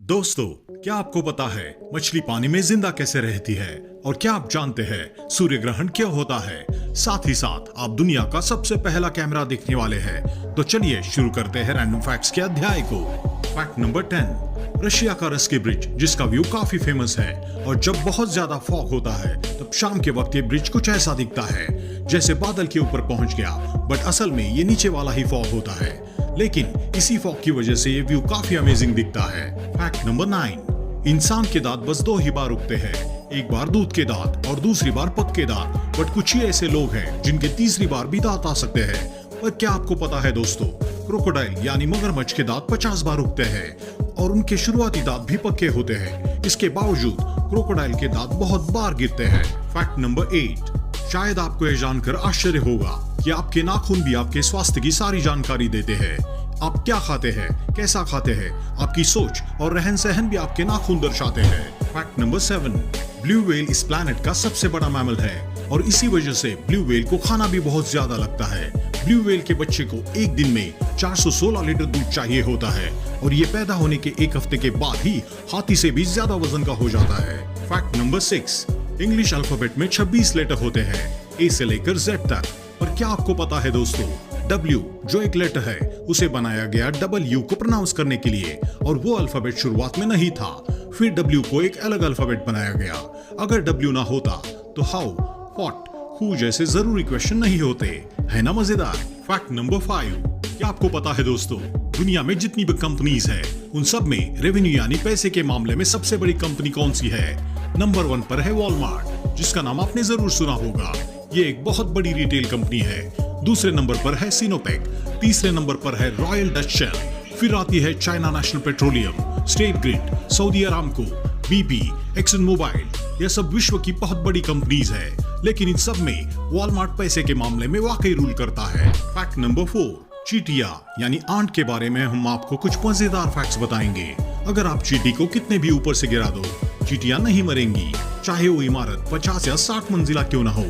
दोस्तों, क्या आपको पता है मछली पानी में जिंदा कैसे रहती है? और क्या आप जानते हैं सूर्य ग्रहण क्यों होता है? साथ ही साथ आप दुनिया का सबसे पहला कैमरा देखने वाले हैं। तो चलिए शुरू करते हैं रैंडम फैक्ट्स के अध्याय को। Fact number 10। रशिया का रस्की ब्रिज, जिसका व्यू काफी फेमस है, और जब बहुत ज्यादा फॉग होता है तब शाम के वक्त ये ब्रिज कुछ ऐसा दिखता है जैसे बादल के ऊपर पहुंच गया, बट असल में ये नीचे वाला ही फॉग होता है। लेकिन इसी फॉग की वजह से ये व्यू काफी अमेजिंग दिखता है। Fact number 9। इंसान के दांत बस 2 ही बार उगते हैं, एक बार दूध के दांत और दूसरी बार पग के दांत। बट कुछ ही ऐसे लोग हैं जिनके तीसरी बार भी दांत आ सकते हैं। पर क्या आपको पता है दोस्तों, क्रोकोडाइल यानी मगरमच्छ के दांत 50 बार उगते हैं और उनके शुरुआती दांत भी पक्के होते हैं। इसके बावजूद क्रोकोडाइल के दांत बहुत बार गिरते हैं। Fact number 8। शायद आपको यह जानकर आश्चर्य होगा कि आपके नाखून भी आपके स्वास्थ्य की सारी जानकारी देते हैं। आप क्या खाते हैं, कैसा खाते हैं, आपकी सोच और रहन सहन भी आपके नाखून दर्शाते हैं। Fact number 7। ब्लू व्हेल इस प्लैनेट का सबसे बड़ा मैमल है और इसी वजह से ब्लू व्हेल को खाना भी बहुत ज्यादा लगता है। ब्लू व्हेल के बच्चे को एक दिन में 416 लीटर दूध चाहिए होता है और ये पैदा होने के एक हफ्ते के बाद ही हाथी से भी ज्यादा वजन का हो जाता है। Fact number 6। इंग्लिश अल्फाबेट में 26 लेटर होते हैं, ए से लेकर जेड तक। पर क्या आपको पता है दोस्तों, W जो एक लेटर है उसे बनाया गया W को प्रोनाउंस करने के लिए, और वो अल्फाबेट शुरुआत में नहीं था। फिर W को एक अलग अल्फाबेट बनाया गया। अगर W ना होता तो हाउ, व्हाट, हु जैसे जरूरी क्वेश्चन नहीं होते। है ना मजेदार? Fact number 5। क्या आपको पता है दोस्तों, दुनिया में जितनी भी कंपनीज है उन सब में रेवेन्यू यानी पैसे के मामले में सबसे बड़ी कंपनी कौन सी है? नंबर 1 पर है वॉलमार्ट, जिसका नाम आपने जरूर सुना होगा। ये एक बहुत बड़ी रिटेल कंपनी है। दूसरे नंबर पर है सिनोपेक, तीसरे नंबर पर है रॉयल डच शेल, फिर आती है China national petroleum, state grid, Saudi Aramco, BP, action mobile. यह सब विश्व की बहुत बड़ी कंपनीज है, लेकिन इन सब में वॉलमार्ट पैसे के मामले में वाकई रूल करता है। Fact number 4। चींटियां यानी आंट के बारे में हम आपको कुछ मजेदार फैक्ट्स बताएंगे। अगर आप चींटी को कितने भी ऊपर से गिरा दो, चींटियां नहीं मरेंगी, चाहे वो इमारत 50 या 60 मंजिला क्यों ना हो।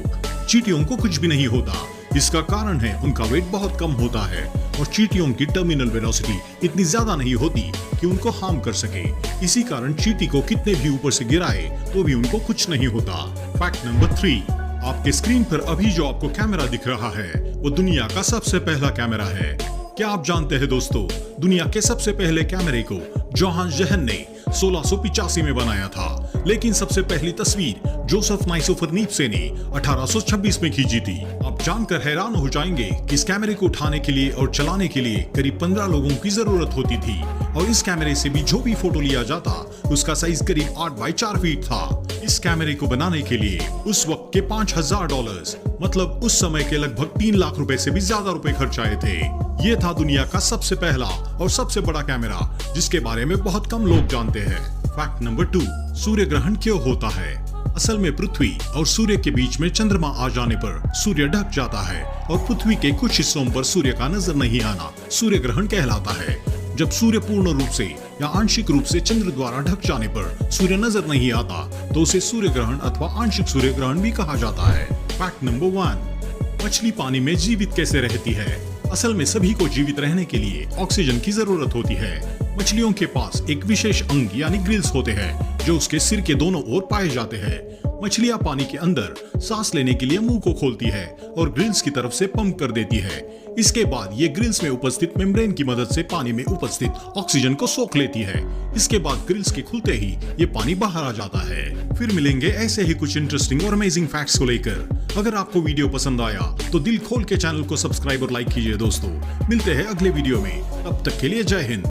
चींटियों को कुछ भी नहीं होता। इसका कारण है उनका वेट बहुत कम होता है और चींटियों की टर्मिनल वेलोसिटी इतनी ज्यादा नहीं होती कि उनको हार्म कर सके। इसी कारण चींटी को कितने भी ऊपर से गिराए तो भी उनको कुछ नहीं होता। Fact number 3। आपके स्क्रीन पर अभी जो आपको कैमरा दिख रहा है वो दुनिया का सबसे पहला कैमरा है। क्या आप जानते हैं दोस्तों, दुनिया के सबसे पहले कैमरे को जोहान जहन ने 1685 में बनाया था, लेकिन सबसे पहली तस्वीर जोसेफ नाइसोफरनीपसे ने 1826 में खींची थी। आप जानकर हैरान हो जाएंगे कि इस कैमरे को उठाने के लिए और चलाने के लिए करीब 15 लोगों की जरूरत होती थी, और इस कैमरे से भी जो भी फोटो लिया जाता उसका साइज करीब 8 बाई 4 फीट था। इस कैमरे को बनाने के लिए उस वक्त के $5000, मतलब उस समय के लगभग 3 लाख रुपए से भी ज्यादा रुपए खर्च आए थे। ये था दुनिया का सबसे पहला और सबसे बड़ा कैमरा, जिसके बारे में बहुत कम लोग जानते हैं। Fact number 2। सूर्य ग्रहण क्यों होता है? असल में पृथ्वी और सूर्य के बीच में चंद्रमा आ जाने पर सूर्य ढक जाता है और पृथ्वी के कुछ हिस्सों पर सूर्य का नजर नहीं आना सूर्य ग्रहण कहलाता है। जब सूर्य पूर्ण रूप से या आंशिक रूप से चंद्र द्वारा ढक जाने पर सूर्य नजर नहीं आता तो उसे सूर्य ग्रहण अथवा आंशिक सूर्य ग्रहण भी कहा जाता है। Fact number 1। मछली पानी में जीवित कैसे रहती है? असल में सभी को जीवित रहने के लिए ऑक्सीजन की जरूरत होती है। मछलियों के पास एक विशेष अंग यानी ग्रिल्स होते हैं जो उसके सिर के दोनों ओर पाए जाते हैं। मछलियां पानी के अंदर सांस लेने के लिए मुंह को खोलती है और ग्रिल्स की तरफ से पंप कर देती है। इसके बाद ये ग्रिल्स में उपस्थित मेम्ब्रेन की मदद से पानी में उपस्थित ऑक्सीजन को सोख लेती है। इसके बाद ग्रिल्स के खुलते ही ये पानी बाहर आ जाता है। फिर मिलेंगे ऐसे ही कुछ इंटरेस्टिंग और अमेजिंग फैक्ट्स को लेकर। अगर आपको वीडियो पसंद आया तो दिल खोल के चैनल को सब्सक्राइब और लाइक कीजिए दोस्तों। मिलते हैं अगले वीडियो में, तब तक के लिए जय हिंद।